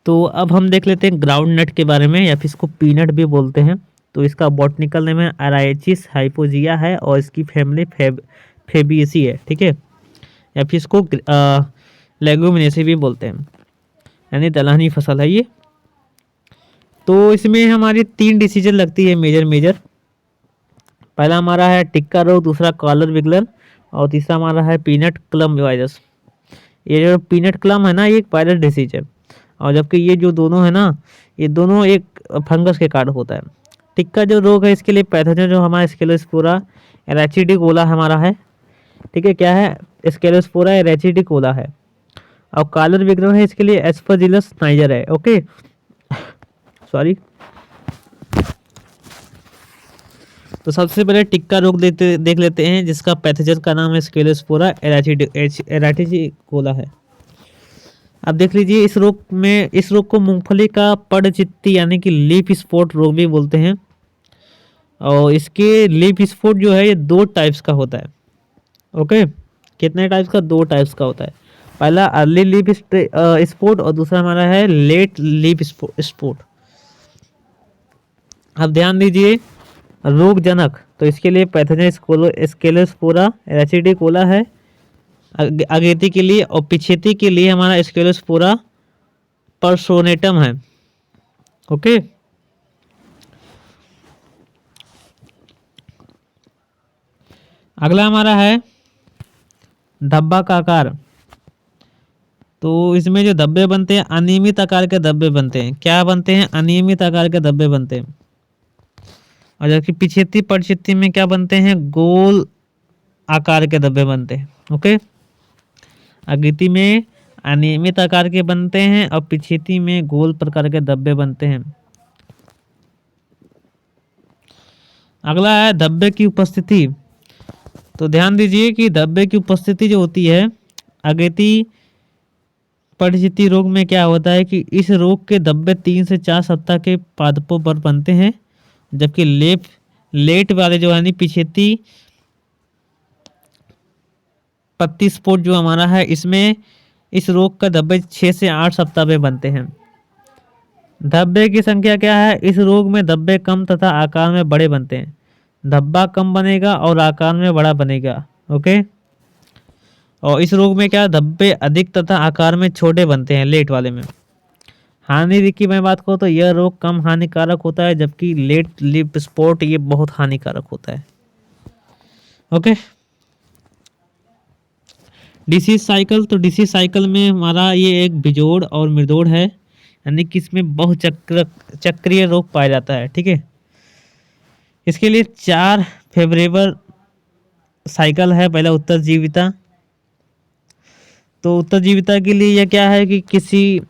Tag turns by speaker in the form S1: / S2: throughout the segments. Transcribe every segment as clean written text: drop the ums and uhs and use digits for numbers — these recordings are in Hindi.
S1: तो अब हम देख लेते हैं ग्राउंड नट के बारे में, या फिर इसको पीनट भी बोलते हैं। तो इसका बॉटनिकल नेम है अराइचिस हाइपोजिया है, और इसकी फैमिली फेबिएसी है, ठीक है। या फिर इसको लेगुमिनेसी भी बोलते हैं, यानी दलहनी फसल है ये। तो इसमें हमारी 3 डिसीजन लगती है मेजर। पहला हमारा है टिक्का रोग, दूसरा कॉलर विगलर, और तीसरा हमारा है पीनट क्लम वायरस। ये जो पीनट क्लम है ना, ये एक वायरस डिसीज है, और जबकि ये जो दोनों है ना, ये दोनों एक फंगस के कारण होता है। टिक्का जो रोग है, इसके लिए पैथोजन जो हमारा स्केलोस्पोरा एराचिडिकोला हमारा है, ठीक है। क्या है? स्केलोस्पोरा एराचिडिकोला है। और कॉलर विगलर है, इसके लिए एस्परजिलस नाइजर है, ओके। सॉरी। तो सबसे पहले टिक्का रोग देख लेते हैं, जिसका पैथोजन का नाम है स्केलोस्पोरा एराचिडिकोला है। अब देख लीजिए, इस रोग को मूंगफली का पड़चित्ती यानी कि लीफ स्पॉट रोग भी बोलते हैं। और इसके लीफ स्पॉट जो है, ये 2 टाइप्स का होता है, ओके। कितने टाइप्स का? 2 टाइप्स का होता है। पहला अर्ली लीफ स्पॉट, और दूसरा हमारा है लेट लीफ स्पॉट। अब ध्यान दीजिए, रोग जनक तो इसके लिए पैथोजन स्केलोस्पोरा एराचिडिकोला है अगेती के लिए, और पिछेती के लिए हमारा स्केलोस्पोरा पर्सोनेटम है, ओके। अगला हमारा है धब्बा का आकार। तो इसमें जो धब्बे बनते हैं, अनियमित आकार के धब्बे बनते हैं। क्या बनते हैं? अनियमित आकार के धब्बे बनते हैं। और जबकि पिछेती पड़चित्ती में क्या बनते हैं? गोल आकार के धब्बे बनते हैं, ओके। अगेती में अनियमित आकार के बनते हैं, और पिछेती में गोल प्रकार के धब्बे बनते हैं। अगला है धब्बे की उपस्थिति। तो ध्यान दीजिए कि धब्बे की उपस्थिति जो होती है, अगेती पड़चित्ती रोग में क्या होता है कि इस रोग के धब्बे 3 से 4 सप्ताह के पादपों पर बनते हैं, जबकि लेट वाले जो है पिछेती पत्ती स्पॉट जो हमारा है, इसमें इस रोग का धब्बे 6 से 8 सप्ताह में बनते हैं। धब्बे की संख्या क्या है? इस रोग में धब्बे कम तथा आकार में बड़े बनते हैं। धब्बा कम बनेगा और आकार में बड़ा बनेगा, ओके। और इस रोग में क्या, धब्बे अधिक तथा आकार में छोटे बनते हैं लेट वाले में। हानि की मैं बात करूँ तो यह रोग कम हानिकारक होता है, जबकि लेट लिप स्पॉट ये बहुत हानिकारक होता है, ओके। Disease cycle. तो डिसीज साइकिल में हमारा ये एक बिजोड़ और मृदोड़ है, यानी कि इसमें चक्रीय रोग पाया जाता है, ठीक है। इसके लिए 4 फेवरेबल साइकिल है। पहला उत्तरजीविता। तो उत्तरजीविता के लिए यह क्या है कि किसी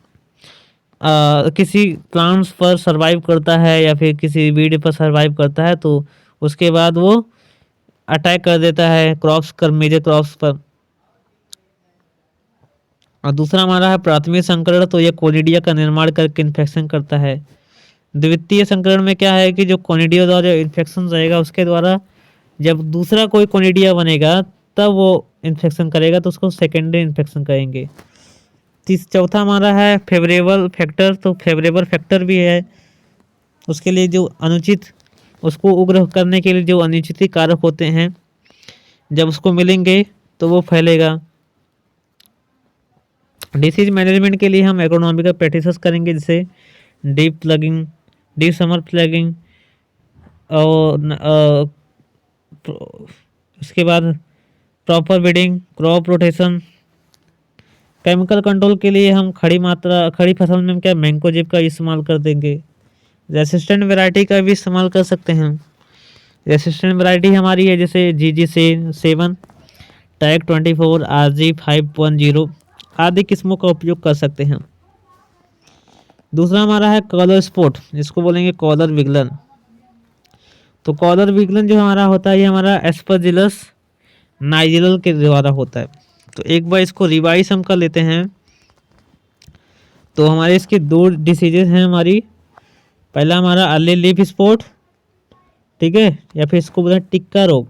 S1: प्लांट्स पर सरवाइव करता है, या फिर किसी वीड पर सरवाइव करता है, तो उसके बाद वो अटैक कर देता है मेजर क्रॉप्स पर। और दूसरा हमारा है प्राथमिक संकरण। तो यह कोनिडिया का निर्माण करके इन्फेक्शन करता है। द्वितीय संकरण में क्या है कि जो कोनिडिया द्वारा जो इन्फेक्शन रहेगा, उसके द्वारा जब दूसरा कोई कोनिडिया बनेगा तब वो इन्फेक्शन करेगा, तो उसको सेकेंडरी इन्फेक्शन कहेंगे। चौथा हमारा है फेवरेबल फैक्टर। तो फेवरेबल फैक्टर भी है, उसके लिए जो अनुचित, उसको उग्र करने के लिए जो अनुचित कारक होते हैं, जब उसको मिलेंगे तो वो फैलेगा। डिसीज मैनेजमेंट के लिए हम एग्रोनॉमिकल प्रैक्टिसेस करेंगे, जैसे deep ploughing, deep summer ploughing, और उसके बाद proper weeding, crop rotation. Chemical control के लिए हम खड़ी फसल में क्या मैंकोजेब का इस्तेमाल कर देंगे। रेसिस्टेंट वैरायटी का भी इस्तेमाल कर सकते हैं। रेसिस्टेंट वैरायटी हमारी है जैसे GG7, टैग 24, RG510 आदि किस्मों का उपयोग कर सकते हैं। दूसरा हमारा है कॉलर स्पॉट, जिसको बोलेंगे कॉलर विगलन। तो कॉलर विगलन जो हमारा होता है, ये हमारा एस्परजिलस नाइजिलल के द्वारा होता है। तो एक बार इसको रिवाइज हम कर लेते हैं। तो हमारे इसके 2 डिसीजेज हैं हमारी। पहला हमारा अर्ली लीफ स्पॉट, ठीक है, या फिर इसको बोलते हैं टिक्का रोग।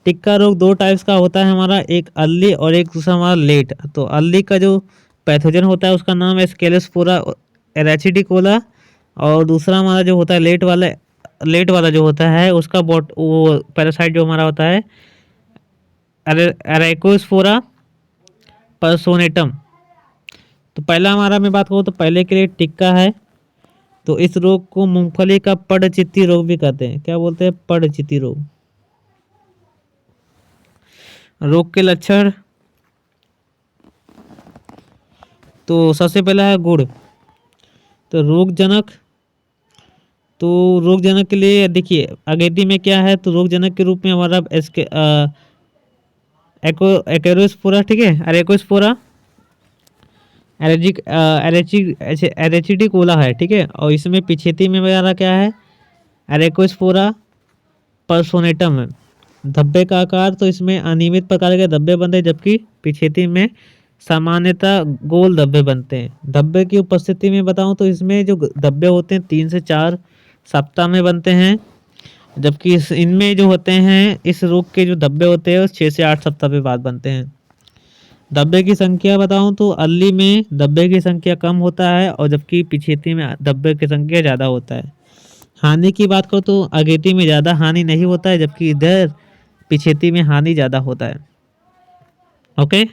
S1: टिक्का रोग 2 टाइप्स का होता है हमारा, एक अर्ली और एक दूसरा हमारा लेट। तो अर्ली का जो पैथोजन होता है उसका नाम है स्केलोस्पोरा एराचिडिकोला, और दूसरा हमारा जो होता है लेट वाला जो होता है उसका वो पैरासाइट जो हमारा होता है एराइकोस्फोरा पर्सोनेटम। तो पहला हमारा मैं बात करूँ तो पहले के लिए टिक्का है। तो इस रोग को मूंगफली का पड़चित्ती रोग भी कहते हैं। क्या बोलते हैं? पड़चित्ती रोग। रोग के लक्षण, तो सबसे पहला है गुड़। तो रोगजनक के लिए देखिए अगेती में क्या है, तो रोगजनक के रूप में हमारा इसके एकोस्पोरा, ठीक है, एरेकोस्पोरा एरेचिडिकोला है, ठीक है। और इसमें पिछेती में वगैरह क्या है, एरेकोस्पोरा पर्सोनेटम है। धब्बे का आकार, तो इसमें अनियमित प्रकार के धब्बे बनते हैं, जबकि पिछेती में सामान्यतः गोल धब्बे बनते हैं। धब्बे की उपस्थिति में बताऊं तो इसमें जो धब्बे होते हैं 3 से 4 सप्ताह में बनते हैं, जबकि इनमें जो होते हैं इस रोग के जो धब्बे होते हैं वो 6 से 8 सप्ताह के बाद बनते हैं। धब्बे की संख्या बताऊं तो अल्ली में धब्बे की संख्या कम होता है, और जबकि पिछेती में धब्बे की संख्या ज़्यादा होता है। हानि की बात करो तो अगेती में ज़्यादा हानि नहीं होता है, जबकि इधर पिछेती में हानि ज़्यादा होता है। ओके।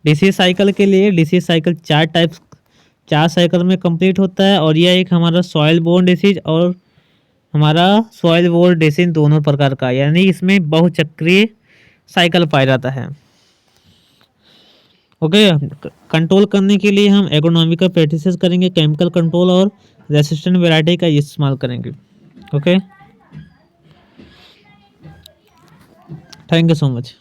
S1: डिसीज साइकिल के लिए डिसीज साइकिल 4 साइकिल में कंप्लीट होता है, और यह एक हमारा सॉइल बोर्न डिसीज और हमारा सॉइल बोर्न डिसीज दोनों प्रकार का, यानी इसमें बहुचक्रीय साइकिल पाया जाता है। ओके। कंट्रोल करने के लिए हम एग्रोनॉमिकल प्रैक्टिसेस करेंगे, केमिकल कंट्रोल और रेसिस्टेंट वैरायटी का इस्तेमाल करेंगे। Okay, thank you so much.